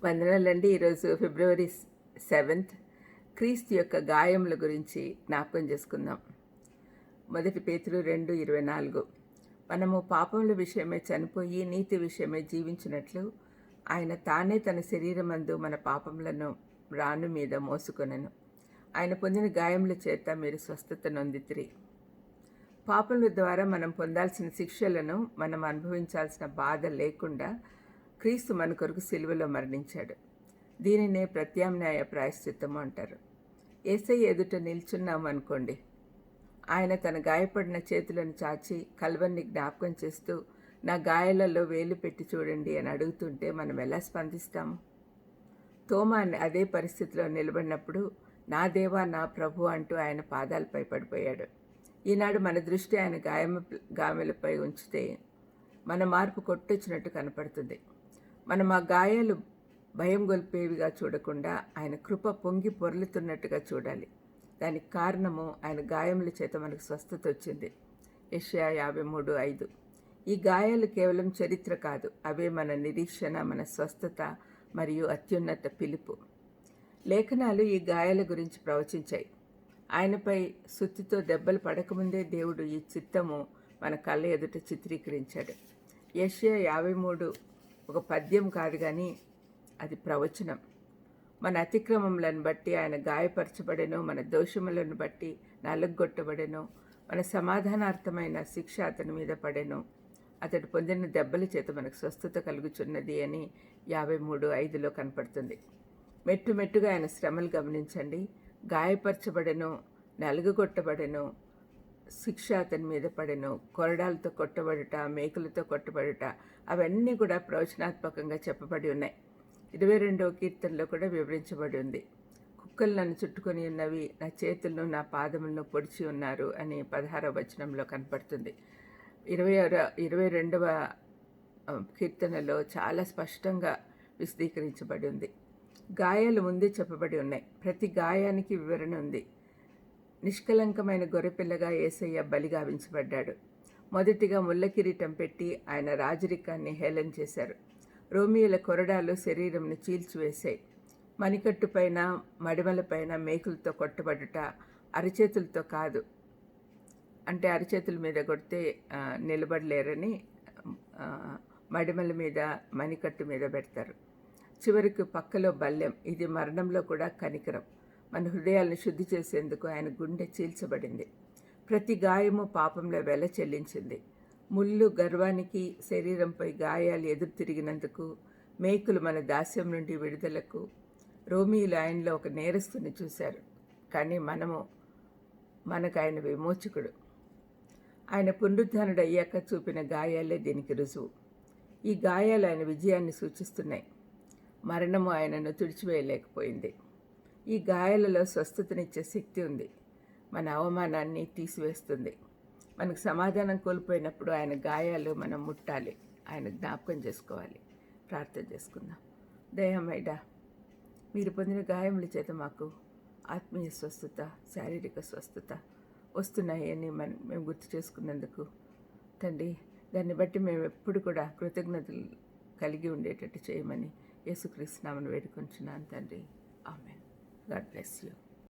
వందనాలండి. ఈరోజు ఫిబ్రవరి 7th క్రీస్తు యొక్క గాయముల గురించి జ్ఞాపకం చేసుకుందాం. 1 పేతురు 2:24 మనము పాపముల విషయమై చనిపోయి నీతి విషయమై జీవించినట్లు ఆయన తానే తన శరీరమందు మన పాపములను రాను మీద మోసుకొనెను. ఆయన పొందిన గాయముల చేత మీరు స్వస్థత నొందితిరి. పాపముల ద్వారా మనం పొందాల్సిన శిక్షలను, మనం అనుభవించాల్సిన బాధ లేకుండా క్రీస్తు మన కొరకు సిలువలో మరణించాడు. దీనినే ప్రత్యామ్నాయ ప్రాయశ్చిత్తము అంటారు. యేసయ్య ఎదుట నిల్చున్నాము అనుకోండి, ఆయన తన గాయపడిన చేతులను చాచి కల్వరిని జ్ఞాపకం చేస్తూ నా గాయాలలో వేలు పెట్టి చూడండి అని అడుగుతుంటే మనం ఎలా స్పందిస్తాము? తోమా అదే పరిస్థితిలో నిలబడినప్పుడు నా దేవా నా ప్రభు అంటూ ఆయన పాదాలపై పడిపోయాడు. ఈనాడు మన దృష్టి ఆయన గాయములపై ఉంచితే మన మార్పు కొట్టొచ్చినట్టు కనపడుతుంది. మనం ఆ గాయాలు భయం గొల్పేవిగా చూడకుండా ఆయన కృప పొంగి పొర్లుతున్నట్టుగా చూడాలి. దానికి కారణము ఆయన గాయముల చేత మనకు స్వస్థత వచ్చింది. యెషయా 53:5. ఈ గాయాలు కేవలం చరిత్ర కాదు, అవే మన నిరీక్షణ, మన స్వస్థత మరియు అత్యున్నత పిలుపు. లేఖనాలు ఈ గాయాల గురించి ప్రవచించాయి. ఆయనపై సుత్తితో దెబ్బలు పడకముందే దేవుడు ఈ చిత్తము మన కళ్ళ ఎదుట చిత్రీకరించాడు. యెషయా 53 ఒక పద్యం కాదు కానీ అది ప్రవచనం. మన అతిక్రమములను బట్టి ఆయన గాయపరచబడెను, మన దోషములను బట్టి నలుగొట్టబడెను, మన సమాధానార్థమైన శిక్ష అతని మీద పడెను, అతడు పొందిన దెబ్బల చేత మనకు స్వస్థత కలుగుచున్నది అని 53:5 కనపడుతుంది. మెట్టుగా ఆయన శ్రమలు గమనించండి. గాయపరచబడెను, నలుగొట్టబడెను, శిక్ష అతని మీద పడెను, కొరడాలతో కొట్టబడుట, మేకులతో కొట్టబడుట, అవన్నీ కూడా ప్రవచనాత్మకంగా చెప్పబడి ఉన్నాయి. 22వ కీర్తనలో కూడా వివరించబడి ఉంది. కుక్కలు నన్ను చుట్టుకొని ఉన్నవి, నా చేతులను నా పాదములను పొడిచి ఉన్నారు అని 16వ వచనంలో కనపడుతుంది. 22వ కీర్తనలో చాలా స్పష్టంగా విశదీకరించబడి ఉంది. గాయాలు ముందే చెప్పబడి ఉన్నాయి. ప్రతి గాయానికి వివరణ ఉంది. నిష్కలంకమైన గొర్రెపిల్లగా యేసయ్య బలిగావించబడ్డాడు. మొదటిగా ముళ్ళ కిరీటం పెట్టి ఆయన రాజరికాన్ని హేళన చేశారు. రోమియోల కొరడాలు శరీరంను చీల్చివేశాయి. మణికట్టుపైన, మడిమలపైన మేకులతో కొట్టబడుట, అరచేతులతో కాదు, అంటే అరచేతుల మీద కొడితే నిలబడలేరని మడిమల మీద, మణికట్టు మీద పెడతారు. చివరికి పక్కలో బల్లెం. ఇది మరణంలో కూడా కనికరం. మన హృదయాలను శుద్ధి చేసేందుకు ఆయన గుండె చీల్చబడింది. ప్రతి గాయము పాపంలో వెల చెల్లించింది. ముళ్ళు గర్వానికి, శరీరంపై గాయాలు ఎదురు తిరిగినందుకు, మేకులు మన దాస్యం నుండి విడుదలకు. రోమీయులు ఆయనలో ఒక నేరస్తుని చూశారు, కానీ మనకు ఆయన విమోచకుడు. ఆయన పునరుద్ధరణుడు అయ్యాక చూపిన గాయాలే దీనికి రుజువు. ఈ గాయాలు ఆయన విజయాన్ని సూచిస్తున్నాయి. మరణము ఆయనను తుడిచివేయలేకపోయింది. ఈ గాయాలలో స్వస్థతనిచ్చే శక్తి ఉంది. మన అవమానాన్ని తీసివేస్తుంది. మనకు సమాధానం కోల్పోయినప్పుడు ఆయన గాయాలు మనం ముట్టాలి, ఆయన జ్ఞాపకం చేసుకోవాలి. ప్రార్థన చేసుకుందాం. దయమేడా, మీరు పొందిన గాయముల చేత మాకు ఆత్మీయ స్వస్థత, శారీరక స్వస్థత వస్తున్నాయని మేము గుర్తు చేసుకున్నందుకు తండ్రి, దాన్ని బట్టి మేము ఎప్పుడు కూడా కృతజ్ఞతలు కలిగి ఉండేటట్టు చేయమని యేసుక్రీస్తు నామమున వేడుకొంచున్నాను తండ్రి. ఆమేన్. God bless you.